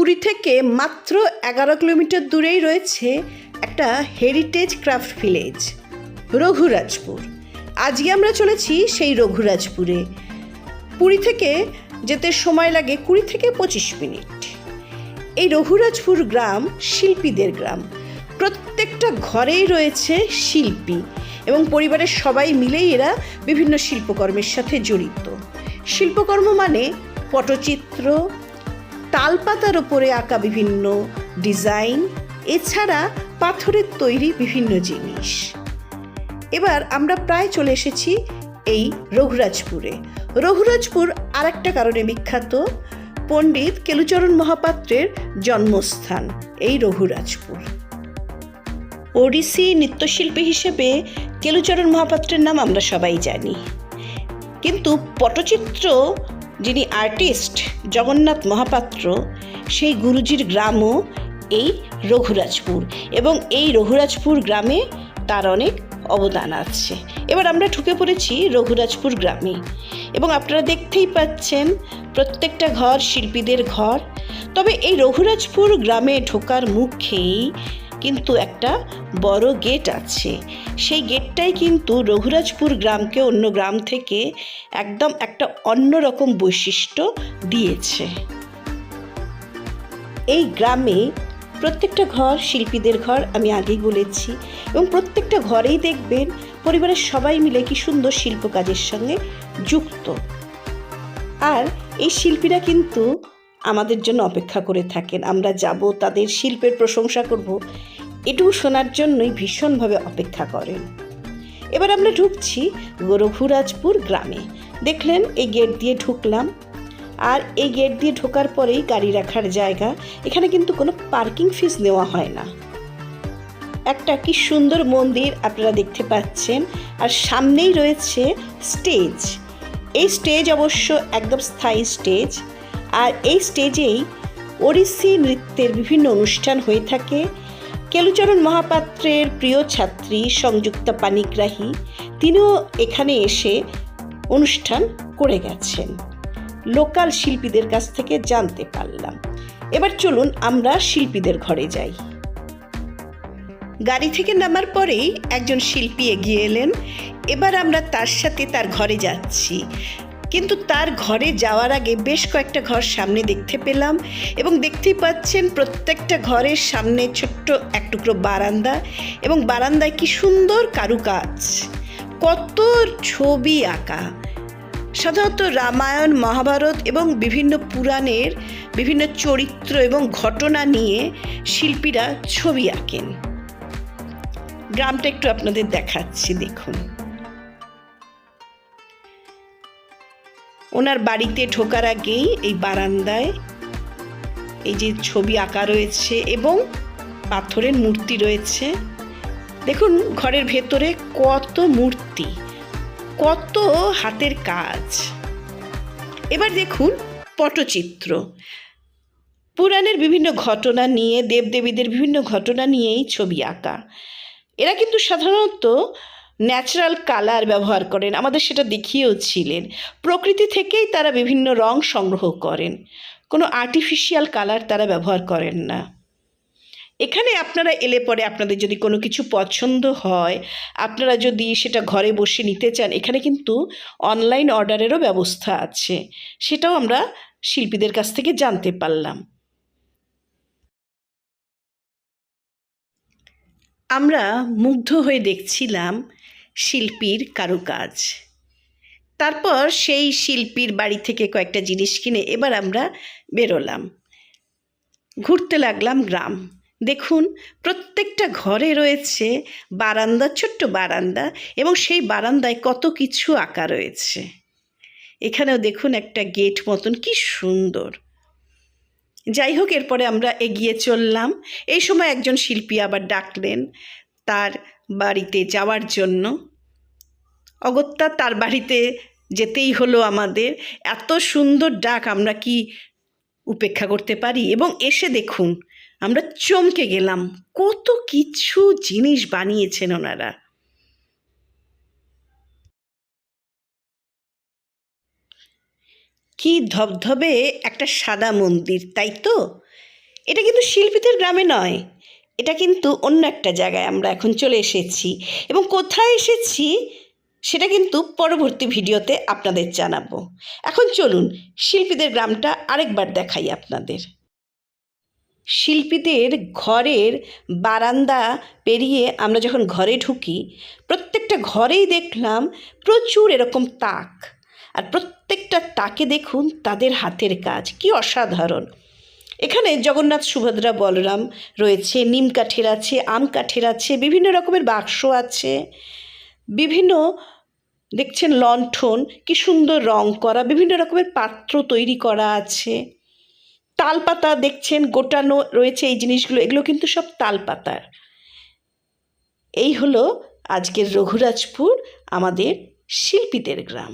পুরী থেকে মাত্র 11 কিলোমিটার দূরেই রয়েছে একটা হেরিটেজ ক্রাফট ভিলেজ রঘুরাজপুর। আজকে আমরা চলেছি সেই রঘুরাজপুরে। পুরী থেকে যেতে সময় লাগে 20 থেকে 25 মিনিট। এই রঘুরাজপুর গ্রাম শিল্পীদের গ্রাম। প্রত্যেকটা ঘরেই রয়েছে শিল্পী এবং পরিবারের সবাই মিলেই এরা বিভিন্ন শিল্পকর্মের সাথে জড়িত। শিল্পকর্ম মানে পটচিত্র, তালপাতার ওপরে আঁকা বিভিন্ন ডিজাইন, এছাড়া পাথরের তৈরি বিভিন্ন জিনিস। এবার আমরা প্রায় চলে এসেছি এই রঘুরাজপুরে। রঘুরাজপুর আর একটা কারণে বিখ্যাত, পণ্ডিত কেলুচরণ মহাপাত্রের জন্মস্থান এই রঘুরাজপুর। ওড়িশি নৃত্যশিল্পী হিসেবে কেলুচরণ মহাপাত্রের নাম আমরা সবাই জানি, কিন্তু পটচিত্র যিনি আর্টিস্ট জগন্নাথ মহাপাত্র, সেই গুরুজির গ্রামও এই রঘুরাজপুর এবং এই রঘুরাজপুর গ্রামে তার অনেক অবদান আছে। এবার আমরা ঢুকে পড়েছি রঘুরাজপুর গ্রামে এবং আপনারা দেখতেই পাচ্ছেন প্রত্যেকটা ঘর শিল্পীদের ঘর। তবে এই রঘুরাজপুর গ্রামে ঢোকার মুখেই কিন্তু একটা বড় গেট আছে। সেই গেটটাই কিন্তু রঘুরাজপুর গ্রামকে অন্য গ্রাম থেকে একদম একটা অন্যরকম বৈশিষ্ট্য দিয়েছে। এই গ্রামে প্রত্যেকটা ঘর শিল্পীদের ঘর, আমি আগেই বলেছি, এবং প্রত্যেকটা ঘরেই দেখবেন পরিবারের সবাই মিলে কি সুন্দর শিল্প কাজের সঙ্গে যুক্ত। আর এই শিল্পীরা কিন্তু আমাদের জন্য অপেক্ষা করে থাকেন, আমরা যাব তাদের শিল্পের প্রশংসা করব, এটুকু শোনার জন্যই ভীষণভাবে অপেক্ষা করেন। এবার আমরা ঢুকছি রঘুরাজপুর গ্রামে। দেখলেন এই গেট দিয়ে ঢুকলাম, আর এই গেট দিয়ে ঢোকার পরেই গাড়ি রাখার জায়গা। এখানে কিন্তু কোনো পার্কিং ফিস নেওয়া হয় না। একটা কি সুন্দর মন্দির আপনারা দেখতে পাচ্ছেন, আর সামনেই রয়েছে স্টেজ। এই স্টেজ অবশ্য একদম স্থায়ী স্টেজ, আর এই স্টেজেই ওড়িশি নৃত্যের বিভিন্ন অনুষ্ঠান হয়ে থাকে। কেলুচরণ মহাপাত্রের প্রিয় ছাত্রী সংযুক্তা পানিগ্রাহী, তিনিও এখানে এসে অনুষ্ঠান করে গেছেন, লোকাল শিল্পীদের কাছ থেকে জানতে পারলাম। এবার চলুন আমরা শিল্পীদের ঘরে যাই। গাড়ি থেকে নামার পরেই একজন শিল্পী এগিয়ে এলেন। এবার আমরা তার সাথে তার ঘরে যাচ্ছি, কিন্তু তার ঘরে যাওয়ার আগে বেশ কয়েকটা ঘর সামনে দেখতে পেলাম এবং দেখতেই পাচ্ছেন প্রত্যেকটা ঘরের সামনে ছোট্ট এক টুকরো বারান্দা, এবং বারান্দায় কি সুন্দর কারুকাজ, কত ছবি আঁকা। সাধারণত রামায়ণ, মহাভারত এবং বিভিন্ন পুরাণের বিভিন্ন চরিত্র এবং ঘটনা নিয়ে শিল্পীরা ছবি আঁকেন। গ্রামটা একটু আপনাদের দেখাচ্ছি, দেখুন। ওনার বাড়িতে ঢোকার আগেই এই বারান্দায় এই যে ছবি আঁকা রয়েছে এবং পাথরের মূর্তি রয়েছে। দেখুন ঘরের ভেতরে কত মূর্তি, কত হাতের কাজ। এবার দেখুন পটচিত্র, পুরাণের বিভিন্ন ঘটনা নিয়ে, দেবদেবীদের বিভিন্ন ঘটনা নিয়েই ছবি আঁকা। এরা কিন্তু সাধারণত ন্যাচারাল কালার ব্যবহার করেন, আমাদের সেটা দেখিয়েওছিলেন। প্রকৃতি থেকেই তারা বিভিন্ন রং সংগ্রহ করেন, কোনো আর্টিফিশিয়াল কালার তারা ব্যবহার করেন না। এখানে আপনারা এলে পরে আপনাদের যদি কোনো কিছু পছন্দ হয়, আপনারা যদি সেটা ঘরে বসে নিতে চান, এখানে কিন্তু অনলাইন অর্ডারেরও ব্যবস্থা আছে, সেটাও আমরা শিল্পীদের কাছ থেকে জানতে পারলাম। আমরা মুগ্ধ হয়ে দেখছিলাম শিল্পীর কারুকাজ। তারপর সেই শিল্পীর বাড়ি থেকে কয়েকটা জিনিস কিনে এবার আমরা বেরোলাম, ঘুরতে লাগলাম গ্রাম। দেখুন প্রত্যেকটা ঘরে রয়েছে বারান্দা, ছোট্ট বারান্দা, এবং সেই বারান্দায় কত কিছু আঁকা রয়েছে। এখানেও দেখুন একটা গেট মতন, কি সুন্দর। যাই হোক, এরপরে আমরা এগিয়ে চললাম। এই সময় একজন শিল্পী আবার ডাকলেন তার বাড়িতে যাওয়ার জন্য। অগত্যা তার বাড়িতে যেতেই হলো আমাদের। এত সুন্দর ডাক, আমরা কি উপেক্ষা করতে পারি? এবং এসে দেখুন আমরা চমকে গেলাম, কত কিছু জিনিস বানিয়েছেন ওনারা। কি ধবধবে একটা সাদা মন্দির, তাই তো? এটা কিন্তু শিল্পীদের গ্রামে নয়, এটা কিন্তু অন্য একটা জায়গায় আমরা এখন চলে এসেছি, এবং কোথায় এসেছি সেটা কিন্তু পরবর্তী ভিডিওতে আপনাদের জানাবো। এখন চলুন শিল্পীদের গ্রামটা আরেকবার দেখাই আপনাদের। শিল্পীদের ঘরের বারান্দা পেরিয়ে আমরা যখন ঘরে ঢুকি, প্রত্যেকটা ঘরেই দেখলাম প্রচুর এরকম তাক, আর প্রত্যেকটা তাকে দেখুন তাদের হাতের কাজ, কি অসাধারণ। এখানে জগন্নাথ, সুভদ্রা, বলরাম রয়েছে, নিম কাঠের আছে, আম কাঠের আছে, বিভিন্ন রকমের বাক্স আছে, বিভিন্ন দেখছেন লণ্ঠন, কি সুন্দর রং করা, বিভিন্ন রকমের পাত্র তৈরি করা আছে। তালপাতা দেখছেন গোটানো রয়েছে, এই জিনিসগুলো, এগুলো কিন্তু সব তালপাতার। এই হলো আজকের রঘুরাজপুর, আমাদের শিল্পীদের গ্রাম।